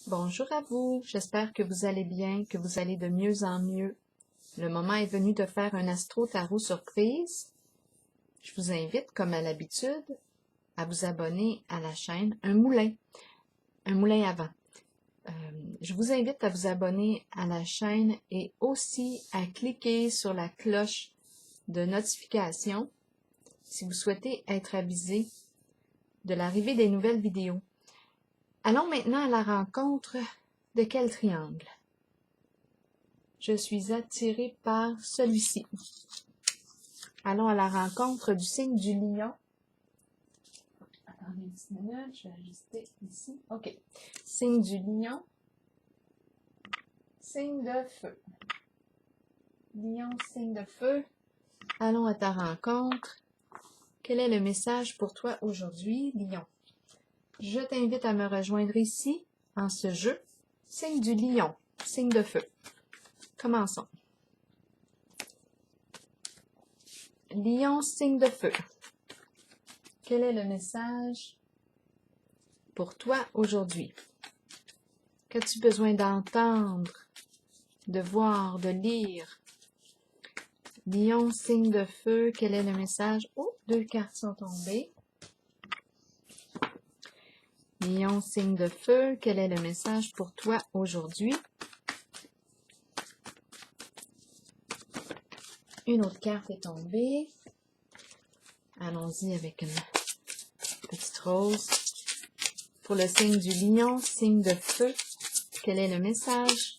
Bonjour à vous, j'espère que vous allez bien, que vous allez de mieux en mieux. Le moment est venu de faire un astro-tarot surprise. Je vous invite, comme à l'habitude, à vous abonner à la chaîne Un Moulin à vent. Je vous invite à vous abonner à la chaîne et aussi à cliquer sur la cloche de notification si vous souhaitez être avisé de l'arrivée des nouvelles vidéos. Allons maintenant à la rencontre de quel triangle? Je suis attirée par celui-ci. Allons à la rencontre du signe du lion. Attendez une petite minute, je vais ajuster ici. OK. Signe du lion. Signe de feu. Lion, signe de feu. Allons à ta rencontre. Quel est le message pour toi aujourd'hui, lion? Je t'invite à me rejoindre ici, en ce jeu. Signe du lion, signe de feu. Commençons. Lion, signe de feu. Quel est le message pour toi aujourd'hui? Qu'as-tu besoin d'entendre, de voir, de lire? Lion, signe de feu, quel est le message? Oh, 2 cartes sont tombées. Lion, signe de feu, quel est le message pour toi aujourd'hui? Une autre carte est tombée. Allons-y avec une petite rose. Pour le signe du lion, signe de feu, quel est le message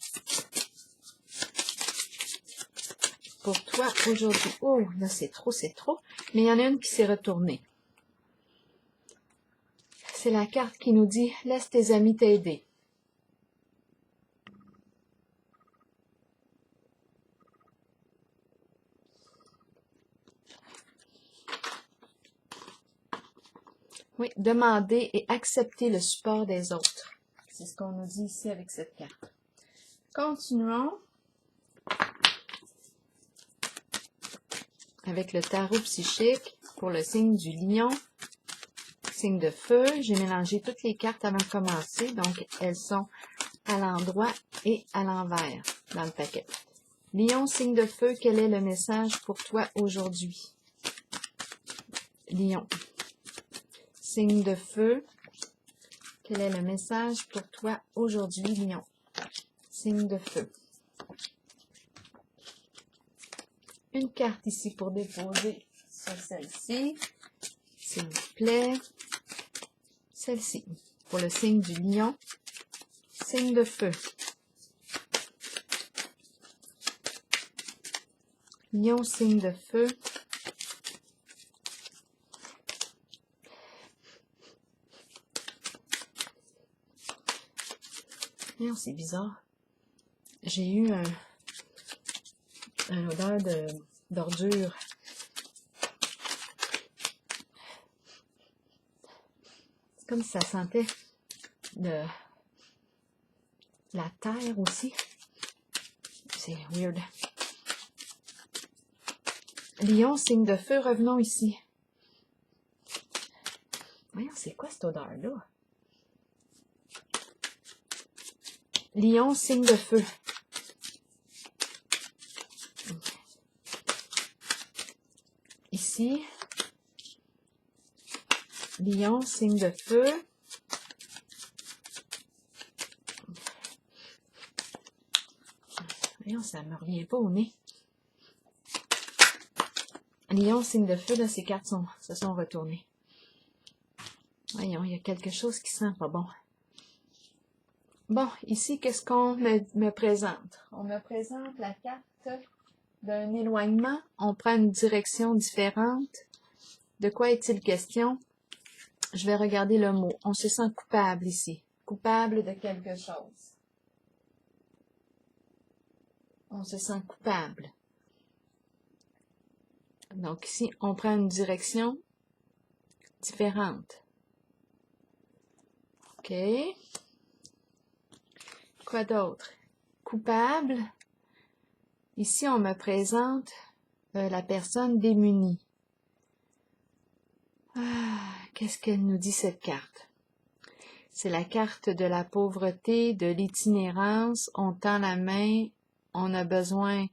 pour toi aujourd'hui? Oh, là c'est trop. Mais il y en a une qui s'est retournée. C'est la carte qui nous dit « Laisse tes amis t'aider ». Oui, demander et accepter le support des autres. C'est ce qu'on nous dit ici avec cette carte. Continuons avec le tarot psychique pour le signe du lion. Signe de feu. J'ai mélangé toutes les cartes avant de commencer, donc elles sont à l'endroit et à l'envers dans le paquet. Lion, signe de feu, quel est le message pour toi aujourd'hui? Lion. Signe de feu, quel est le message pour toi aujourd'hui, lion? Signe de feu. Une carte ici pour déposer sur celle-ci, s'il vous plaît. Celle-ci, pour le signe du lion. Signe de feu. Lion, signe de feu. Non, c'est bizarre. J'ai eu un odeur d'ordure. C'est comme si ça sentait la terre aussi. C'est weird. Lion, signe de feu, revenons ici. Voyons, c'est quoi cette odeur-là? Lion, signe de feu. Ici. Lion, signe de feu. Voyons, ça me revient pas au nez. Lion, signe de feu, là, ces cartes se sont retournées. Voyons, il y a quelque chose qui sent pas bon. Bon, ici, qu'est-ce qu'on me présente? On me présente la carte d'un éloignement. On prend une direction différente. De quoi est-il question? Je vais regarder le mot. On se sent coupable ici. Coupable de quelque chose. On se sent coupable. Donc ici, on prend une direction différente. OK. Quoi d'autre? Coupable. Ici, on me présente la personne démunie. Qu'est-ce qu'elle nous dit, cette carte? C'est la carte de la pauvreté, de l'itinérance. On tend la main, on a besoin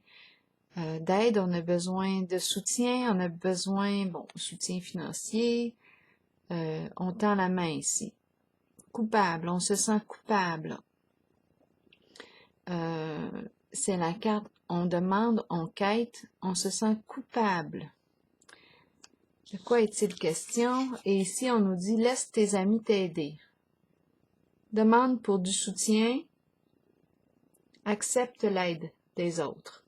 d'aide, on a besoin de soutien, on a besoin, soutien financier. On tend la main ici. Coupable, on se sent coupable. C'est la carte, on demande, on quête, on se sent coupable. De quoi est-il question? Et ici, on nous dit, laisse tes amis t'aider. Demande pour du soutien, accepte l'aide des autres.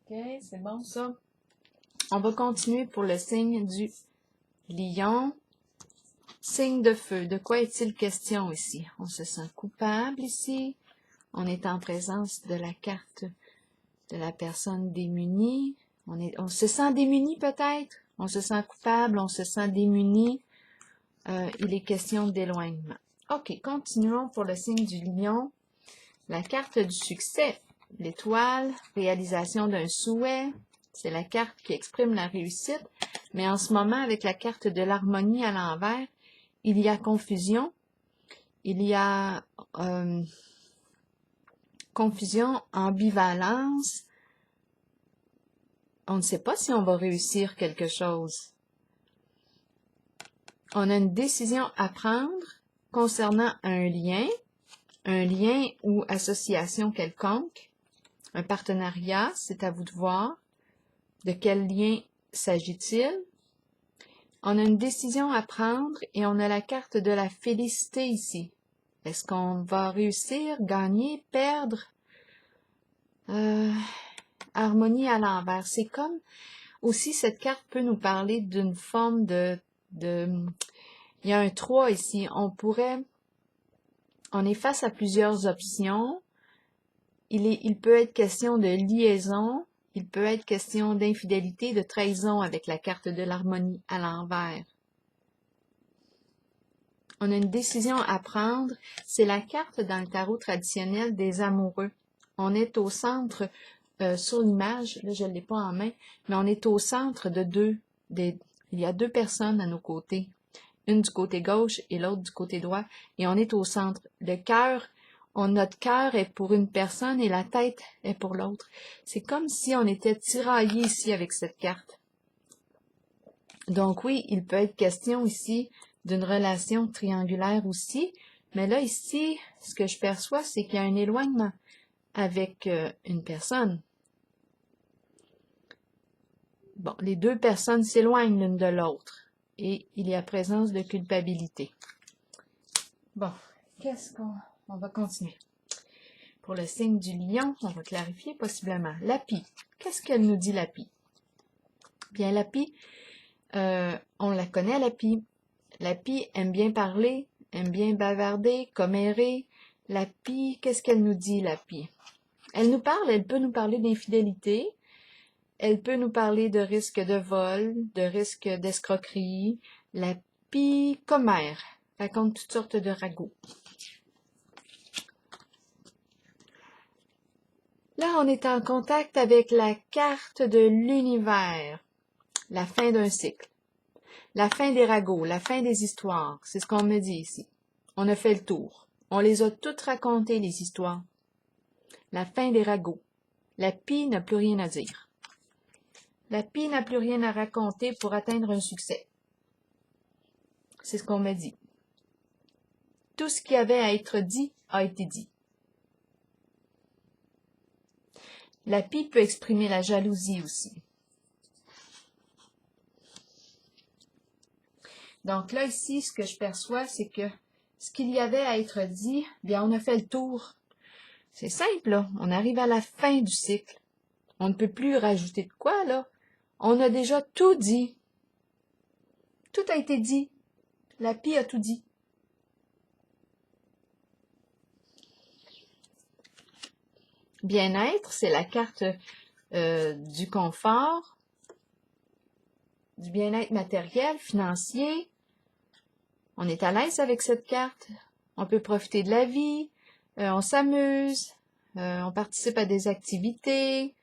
OK, c'est bon ça? On va continuer pour le signe du lion. Signe de feu, de quoi est-il question ici? On se sent coupable ici. On est en présence de la carte de la personne démunie. On se sent démuni peut-être? On se sent coupable, on se sent démuni. Il est question d'éloignement. OK, continuons pour le signe du lion. La carte du succès, l'étoile, réalisation d'un souhait. C'est la carte qui exprime la réussite. Mais en ce moment, avec la carte de l'harmonie à l'envers, il y a confusion. Il y a confusion, ambivalence. On ne sait pas si on va réussir quelque chose. On a une décision à prendre concernant un lien ou association quelconque, un partenariat, c'est à vous de voir. De quel lien s'agit-il? On a une décision à prendre et on a la carte de la félicité ici. Est-ce qu'on va réussir, gagner, perdre? Harmonie à l'envers. C'est comme, aussi cette carte peut nous parler d'une forme il y a un 3 ici. On est face à plusieurs options. Il peut être question de liaison, il peut être question d'infidélité, de trahison avec la carte de l'harmonie à l'envers. On a une décision à prendre. C'est la carte dans le tarot traditionnel des amoureux. On est au centre, sur l'image, là je ne l'ai pas en main, mais on est au centre de il y a deux personnes à nos côtés. Une du côté gauche et l'autre du côté droit, et on est au centre. Le cœur, notre cœur est pour une personne et la tête est pour l'autre. C'est comme si on était tiraillé ici avec cette carte. Donc oui, il peut être question ici d'une relation triangulaire aussi, mais là ici, ce que je perçois, c'est qu'il y a un éloignement avec une personne. Bon, les deux personnes s'éloignent l'une de l'autre et il y a présence de culpabilité. Bon, on va continuer. Pour le signe du lion, on va clarifier possiblement. La pie. Qu'est-ce qu'elle nous dit, la pie? Bien, la pie, on la connaît, la pie. La pie aime bien parler, aime bien bavarder, commérer. La pie, qu'est-ce qu'elle nous dit, la pie? Elle peut nous parler d'infidélité, elle peut nous parler de risque de vol, de risque d'escroquerie. La pie commère, raconte toutes sortes de ragots. Là, on est en contact avec la carte de l'univers, la fin d'un cycle, la fin des ragots, la fin des histoires, c'est ce qu'on me dit ici. On a fait le tour, on les a toutes racontées, les histoires. La fin des ragots, la pie n'a plus rien à dire. La pie n'a plus rien à raconter pour atteindre un succès. C'est ce qu'on me dit. Tout ce qui avait à être dit a été dit. La pie peut exprimer la jalousie aussi. Donc là, ici, ce que je perçois, c'est que ce qu'il y avait à être dit, bien, on a fait le tour. C'est simple, là. On arrive à la fin du cycle. On ne peut plus rajouter de quoi, là. On a déjà tout dit. Tout a été dit. La pie a tout dit. Bien-être, c'est la carte du confort, du bien-être matériel, financier. On est à l'aise avec cette carte. On peut profiter de la vie. On s'amuse. On participe à des activités.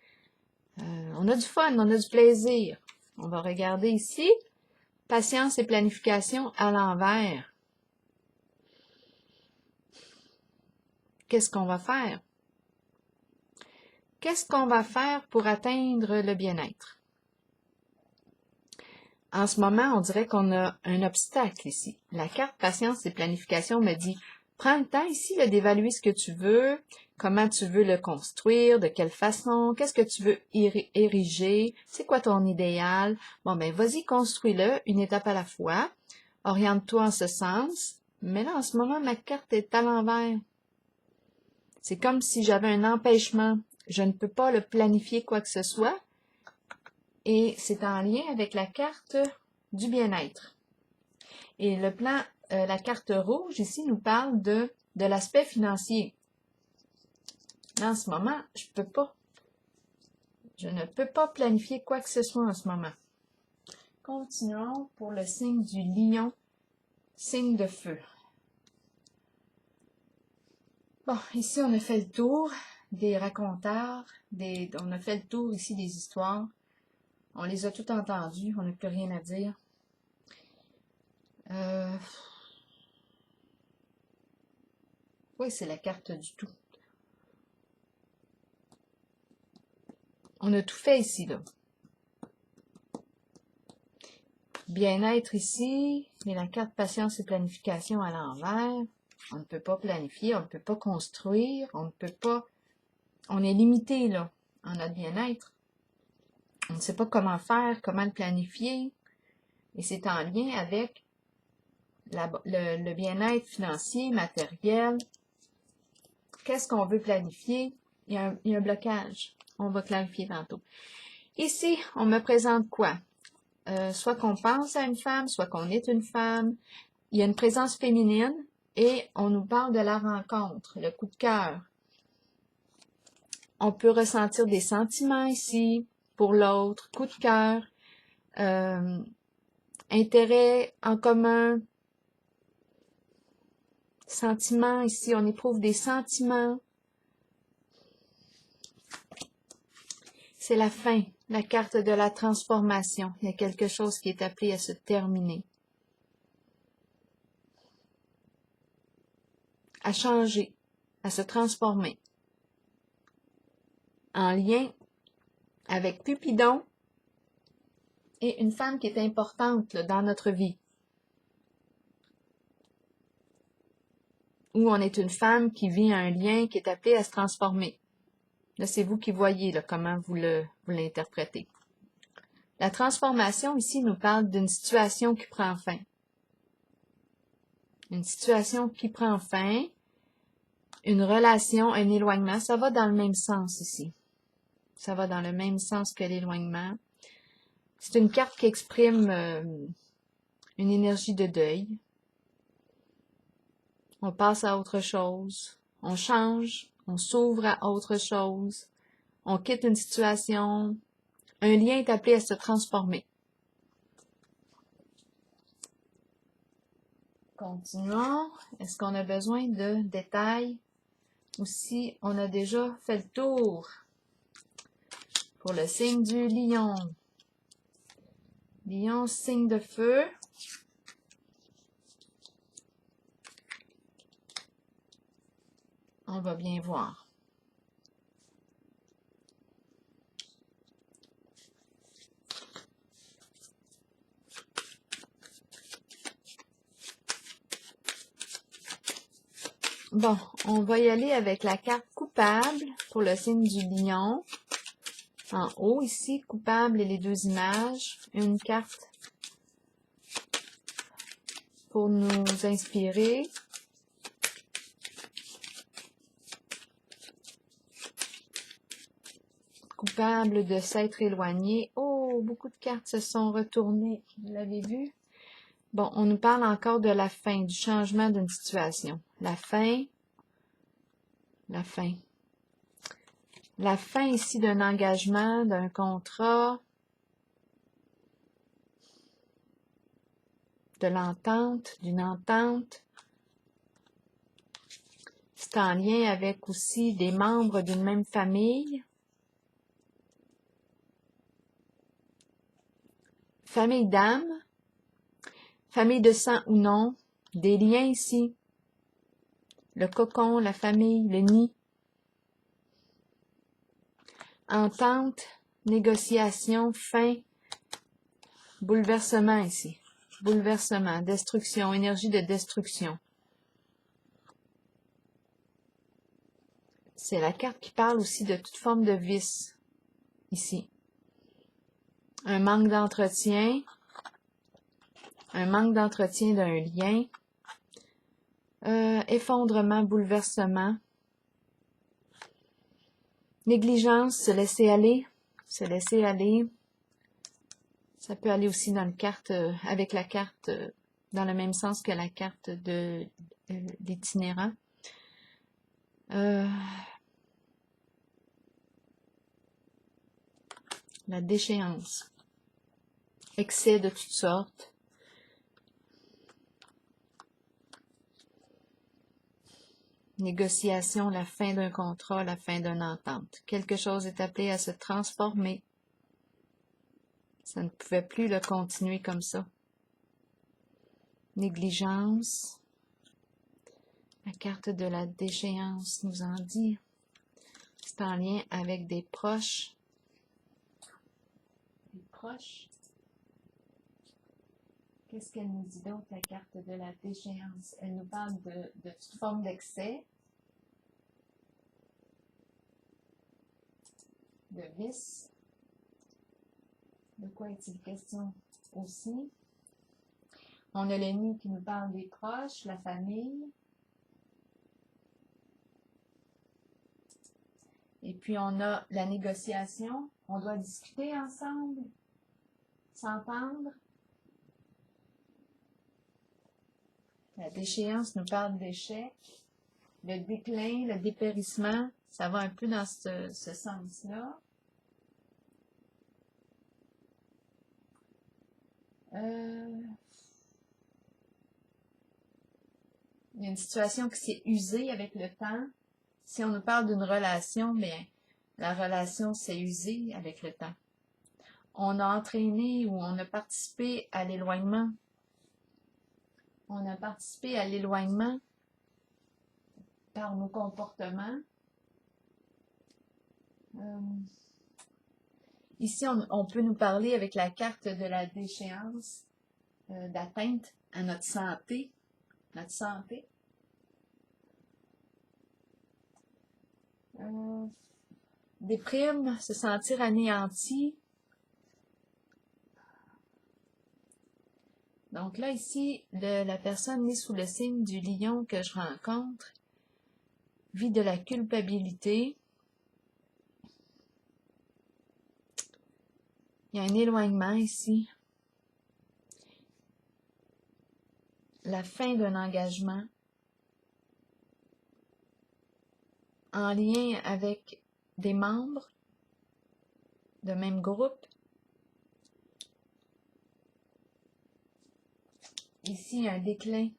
On a du fun, on a du plaisir. On va regarder ici. Patience et planification à l'envers. qu'est-ce qu'on va faire? Qu'est-ce qu'on va faire pour atteindre le bien-être? En ce moment, on dirait qu'on a un obstacle ici. La carte patience et planification me dit, prends le temps ici d'évaluer ce que tu veux, comment tu veux le construire, de quelle façon, qu'est-ce que tu veux ériger, c'est quoi ton idéal. Bon, ben vas-y, construis-le, une étape à la fois. Oriente-toi en ce sens. Mais là, en ce moment, ma carte est à l'envers. C'est comme si j'avais un empêchement. Je ne peux pas le planifier quoi que ce soit. Et c'est en lien avec la carte du bien-être. Et le plan, la carte rouge ici nous parle de l'aspect financier. Là, en ce moment, je ne peux pas planifier quoi que ce soit en ce moment. Continuons pour le signe du lion, signe de feu. Bon, ici, on a fait le tour des raconteurs, on a fait le tour ici des histoires. On les a toutes entendues, on n'a plus rien à dire. Oui, c'est la carte du tout. On a tout fait ici, là. Bien-être ici, et la carte patience et planification à l'envers. On ne peut pas planifier, on ne peut pas construire, on ne peut pas... On est limité, là, en notre bien-être. On ne sait pas comment faire, comment le planifier. Et c'est en lien avec le bien-être financier, matériel. Qu'est-ce qu'on veut planifier? Il y a un blocage. On va clarifier tantôt. Ici, on me présente quoi? Soit qu'on pense à une femme, soit qu'on est une femme. Il y a une présence féminine et on nous parle de la rencontre, le coup de cœur. On peut ressentir des sentiments ici pour l'autre, coup de cœur, intérêt en commun, sentiments ici, on éprouve des sentiments. C'est la fin, la carte de la transformation. Il y a quelque chose qui est appelé à se terminer, à changer, à se transformer. En lien avec Cupidon et une femme qui est importante là, dans notre vie. Ou on est une femme qui vit un lien qui est appelé à se transformer. Là, c'est vous qui voyez là, comment vous l'interprétez. La transformation ici nous parle d'une situation qui prend fin. Une situation qui prend fin, une relation, un éloignement, ça va dans le même sens ici. Ça va dans le même sens que l'éloignement. C'est une carte qui exprime une énergie de deuil. On passe à autre chose. On change. On s'ouvre à autre chose. On quitte une situation. Un lien est appelé à se transformer. Continuons. Est-ce qu'on a besoin de détails? Ou si on a déjà fait le tour pour le signe du lion. Lion, signe de feu. On va bien voir. Bon, on va y aller avec la carte coupable pour le signe du lion. En haut, ici, coupable et les deux images. Une carte pour nous inspirer. Coupable de s'être éloigné. Oh, beaucoup de cartes se sont retournées. Vous l'avez vu? Bon, on nous parle encore de la fin, du changement d'une situation. La fin. La fin. La fin ici d'un engagement, d'un contrat, de l'entente, d'une entente. C'est en lien avec aussi des membres d'une même famille. Famille d'âme, famille de sang ou non, des liens ici. le cocon, la famille, le nid. Entente, négociation, fin, bouleversement ici. Bouleversement, destruction, énergie de destruction. C'est la carte qui parle aussi de toute forme de vice, ici. Un manque d'entretien d'un lien, effondrement, bouleversement, négligence, se laisser aller, ça peut aller aussi dans avec la carte, dans le même sens que la carte d'itinérant. La déchéance, excès de toutes sortes, négociation, la fin d'un contrat, la fin d'une entente. Quelque chose est appelé à se transformer. Ça ne pouvait plus le continuer comme ça. Négligence. La carte de la déchéance nous en dit. C'est en lien avec des proches. Qu'est-ce qu'elle nous dit donc, la carte de la déchéance? Elle nous parle de toute forme d'excès, de vice. De quoi est-il question aussi? On a le nid qui nous parle des proches, la famille. Et puis on a la négociation. On doit discuter ensemble, s'entendre. La déchéance nous parle d'échec. Le déclin, le dépérissement, ça va un peu dans ce sens-là. Il y a une situation qui s'est usée avec le temps. Si on nous parle d'une relation, bien, la relation s'est usée avec le temps. On a entraîné ou on a participé à l'éloignement. On a participé à l'éloignement par nos comportements. Ici, on peut nous parler avec la carte de la déchéance, d'atteinte à notre santé. Déprime, se sentir anéanti. Donc là, ici, la personne née sous le signe du lion que je rencontre vit de la culpabilité. Il y a un éloignement ici. La fin d'un engagement en lien avec des membres de même groupe. Ici, il y a un déclin.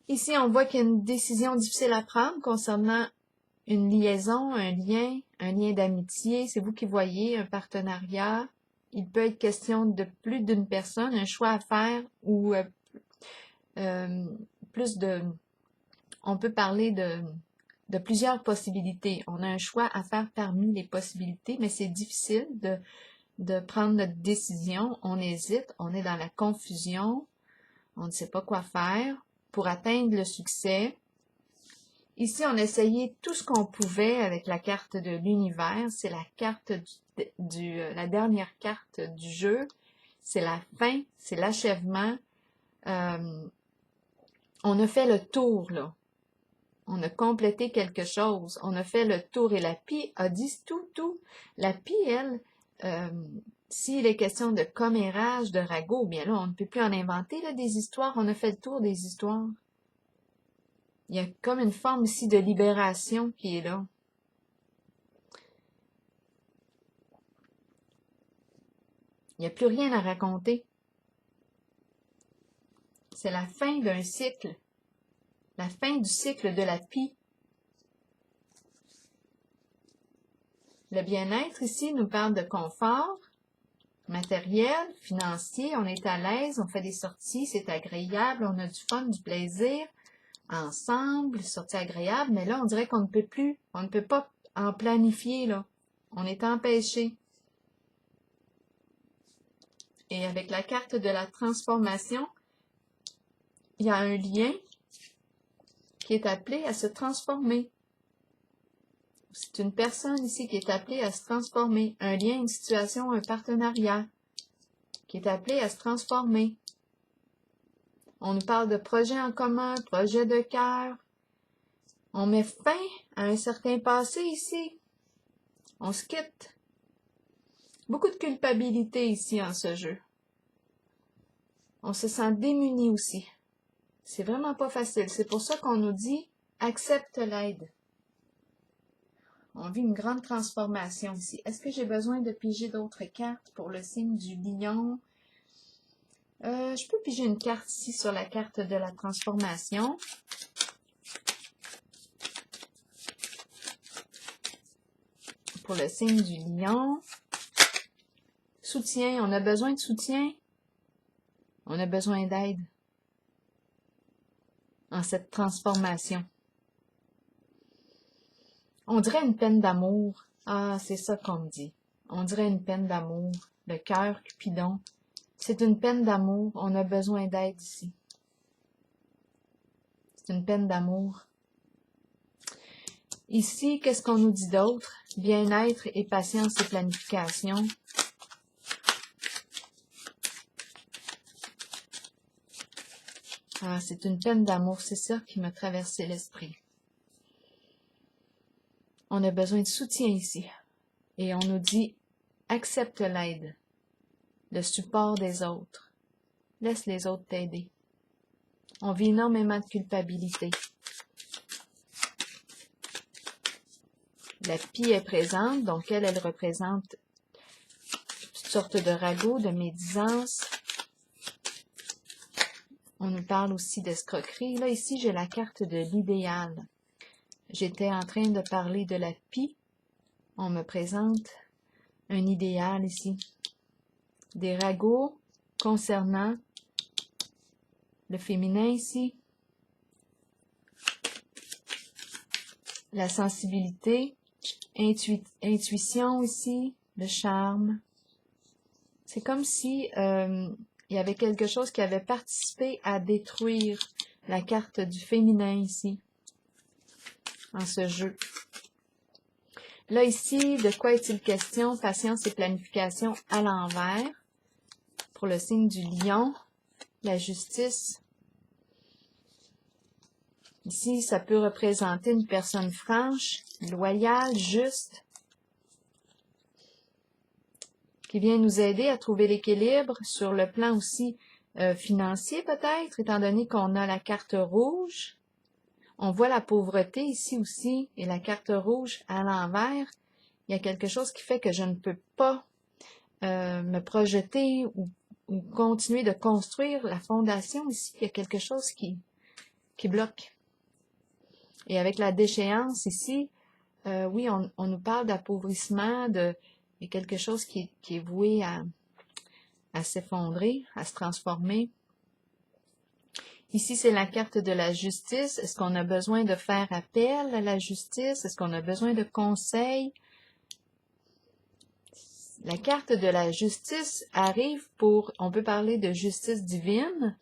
Ici, on voit qu'il y a une décision difficile à prendre concernant une liaison, un lien d'amitié. C'est vous qui voyez, un partenariat. Il peut être question de plus d'une personne, un choix à faire ou on peut parler de plusieurs possibilités. On a un choix à faire parmi les possibilités, mais c'est difficile de prendre notre décision. On hésite, on est dans la confusion, on ne sait pas quoi faire pour atteindre le succès. Ici, on a essayé tout ce qu'on pouvait avec la carte de l'univers. C'est la carte la dernière carte du jeu. C'est la fin, c'est l'achèvement. On a fait le tour, là. On a complété quelque chose. On a fait le tour et la pie a dit tout. La pie, elle, s'il est question de commérage, de ragots, bien là, on ne peut plus en inventer là, des histoires. On a fait le tour des histoires. Il y a comme une forme ici de libération qui est là. Il n'y a plus rien à raconter. C'est la fin d'un cycle. La fin du cycle de la pie. Le bien-être ici nous parle de confort. matériel, financier, on est à l'aise, on fait des sorties, c'est agréable, on a du fun, du plaisir, ensemble, sorties agréables, mais là, on dirait qu'on ne peut plus, on ne peut pas en planifier, là. On est empêché. Et avec la carte de la transformation, il y a un lien qui est appelé à se transformer. C'est une personne ici qui est appelée à se transformer. Un lien, une situation, un partenariat qui est appelé à se transformer. On nous parle de projet en commun, projet de cœur. On met fin à un certain passé ici. On se quitte. Beaucoup de culpabilité ici en ce jeu. On se sent démuni aussi. C'est vraiment pas facile. C'est pour ça qu'on nous dit « accepte l'aide ». On vit une grande transformation ici. Est-ce que j'ai besoin de piger d'autres cartes pour le signe du lion? Je peux piger une carte ici sur la carte de la transformation. Pour le signe du lion. Soutien, on a besoin de soutien. On a besoin d'aide en cette transformation. On dirait une peine d'amour. Ah, c'est ça qu'on me dit. On dirait une peine d'amour. Le cœur, Cupidon. C'est une peine d'amour. On a besoin d'aide ici. C'est une peine d'amour. Ici, qu'est-ce qu'on nous dit d'autre? Bien-être et patience et planification. Ah, c'est une peine d'amour. C'est ça qui m'a traversé l'esprit. On a besoin de soutien ici. Et on nous dit, accepte l'aide, le support des autres. Laisse les autres t'aider. On vit énormément de culpabilité. La pie est présente, donc elle représente toutes sortes de ragots, de médisance. On nous parle aussi d'escroquerie. Là, ici, j'ai la carte de l'idéal. J'étais en train de parler de la pie. On me présente un idéal ici. Des ragots concernant le féminin ici. La sensibilité, intuition ici, le charme. C'est comme si il y avait quelque chose qui avait participé à détruire la carte du féminin ici, en ce jeu. Là, ici, de quoi est-il question? Patience et planification à l'envers. Pour le signe du lion, la justice. Ici, ça peut représenter une personne franche, loyale, juste, qui vient nous aider à trouver l'équilibre sur le plan aussi financier peut-être, étant donné qu'on a la carte rouge. On voit la pauvreté ici aussi, et la carte rouge à l'envers. Il y a quelque chose qui fait que je ne peux pas me projeter ou continuer de construire la fondation ici. Il y a quelque chose qui bloque. Et avec la déchéance ici, oui, on nous parle d'appauvrissement, il y a quelque chose qui est voué à s'effondrer, à se transformer. Ici, c'est la carte de la justice. Est-ce qu'on a besoin de faire appel à la justice? Est-ce qu'on a besoin de conseils? La carte de la justice arrive on peut parler de justice divine,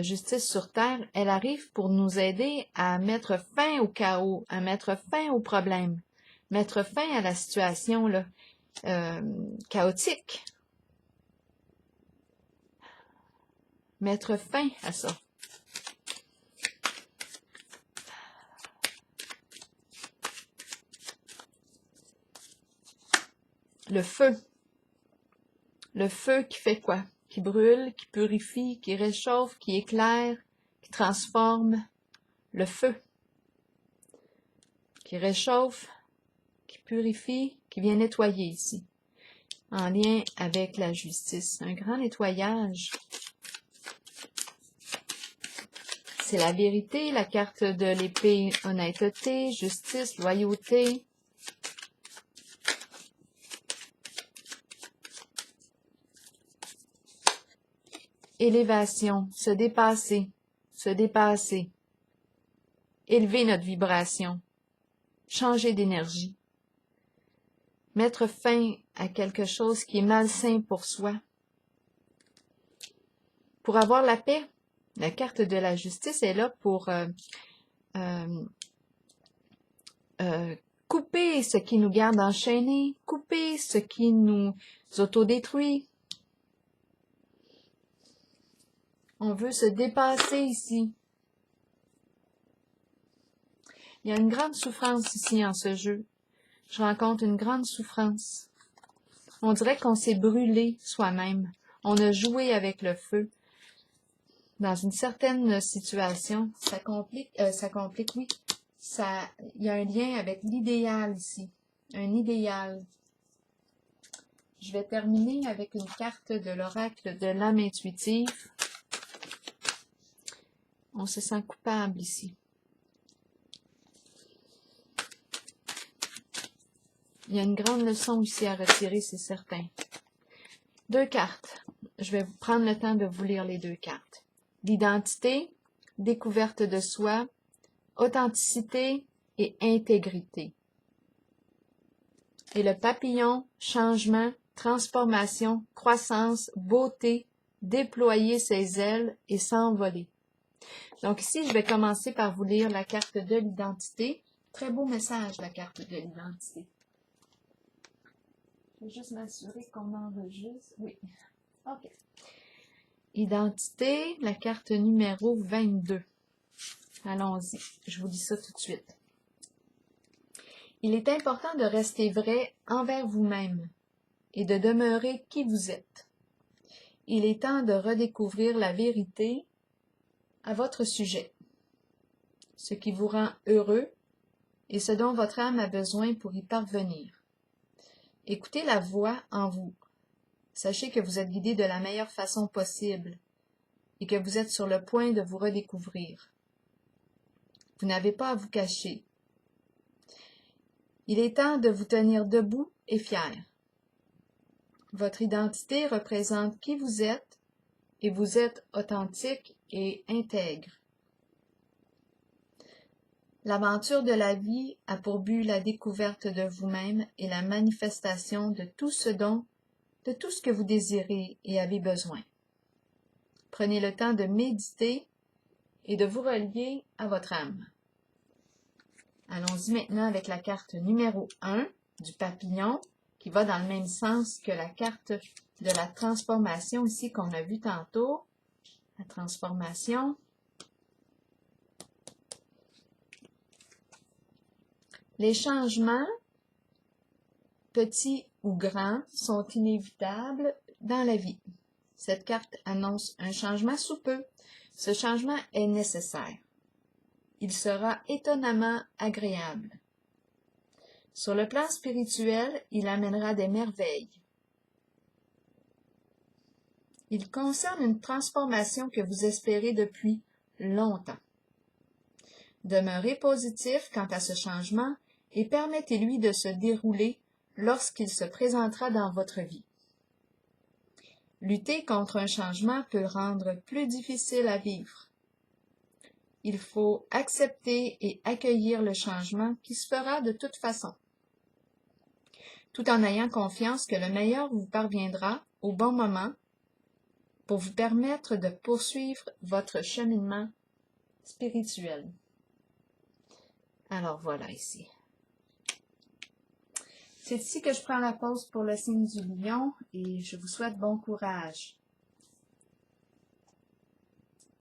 justice sur terre. Elle arrive pour nous aider à mettre fin au chaos, à mettre fin aux problèmes, mettre fin à la situation là, chaotique. Mettre fin à ça. Le feu. Le feu qui fait quoi? Qui brûle, qui purifie, qui réchauffe, qui éclaire, qui transforme. Le feu. Qui réchauffe, qui purifie, qui vient nettoyer ici. En lien avec la justice. Un grand nettoyage. C'est la vérité, la carte de l'épée, honnêteté, justice, loyauté. élévation, se dépasser, se dépasser. Élever notre vibration, changer d'énergie. Mettre fin à quelque chose qui est malsain pour soi. Pour avoir la paix, la carte de la justice est là pour couper ce qui nous garde enchaînés, couper ce qui nous autodétruit. On veut se dépasser ici. Il y a une grande souffrance ici en ce jeu. Je rencontre une grande souffrance. On dirait qu'on s'est brûlé soi-même. On a joué avec le feu. Dans une certaine situation, ça complique, oui. Il y a un lien avec l'idéal ici. Un idéal. Je vais terminer avec une carte de l'oracle de l'âme intuitive. On se sent coupable ici. Il y a une grande leçon ici à retirer, c'est certain. 2 cartes. Je vais prendre le temps de vous lire les 2 cartes. L'identité, découverte de soi, authenticité et intégrité. Et le papillon, changement, transformation, croissance, beauté, déployer ses ailes et s'envoler. Donc ici, je vais commencer par vous lire la carte de l'identité. Très beau message, la carte de l'identité. Je vais juste m'assurer qu'on enregistre. Oui. OK. Identité, la carte numéro 22. Allons-y. Je vous dis ça tout de suite. Il est important de rester vrai envers vous-même et de demeurer qui vous êtes. Il est temps de redécouvrir la vérité à votre sujet, ce qui vous rend heureux et ce dont votre âme a besoin pour y parvenir. Écoutez la voix en vous. Sachez que vous êtes guidé de la meilleure façon possible et que vous êtes sur le point de vous redécouvrir. Vous n'avez pas à vous cacher. Il est temps de vous tenir debout et fier. Votre identité représente qui vous êtes et vous êtes authentique et intègre. L'aventure de la vie a pour but la découverte de vous-même et la manifestation de tout ce que vous désirez et avez besoin. Prenez le temps de méditer et de vous relier à votre âme. Allons-y maintenant avec la carte numéro 1 du papillon, qui va dans le même sens que la carte de la transformation ici qu'on a vu tantôt. La transformation. Les changements, petits ou grands, sont inévitables dans la vie. Cette carte annonce un changement sous peu. Ce changement est nécessaire. Il sera étonnamment agréable. Sur le plan spirituel, il amènera des merveilles. Il concerne une transformation que vous espérez depuis longtemps. Demeurez positif quant à ce changement et permettez-lui de se dérouler lorsqu'il se présentera dans votre vie. Lutter contre un changement peut le rendre plus difficile à vivre. Il faut accepter et accueillir le changement qui se fera de toute façon, tout en ayant confiance que le meilleur vous parviendra au bon moment pour vous permettre de poursuivre votre cheminement spirituel. Alors voilà ici. C'est ici que je prends la pause pour le signe du lion et je vous souhaite bon courage.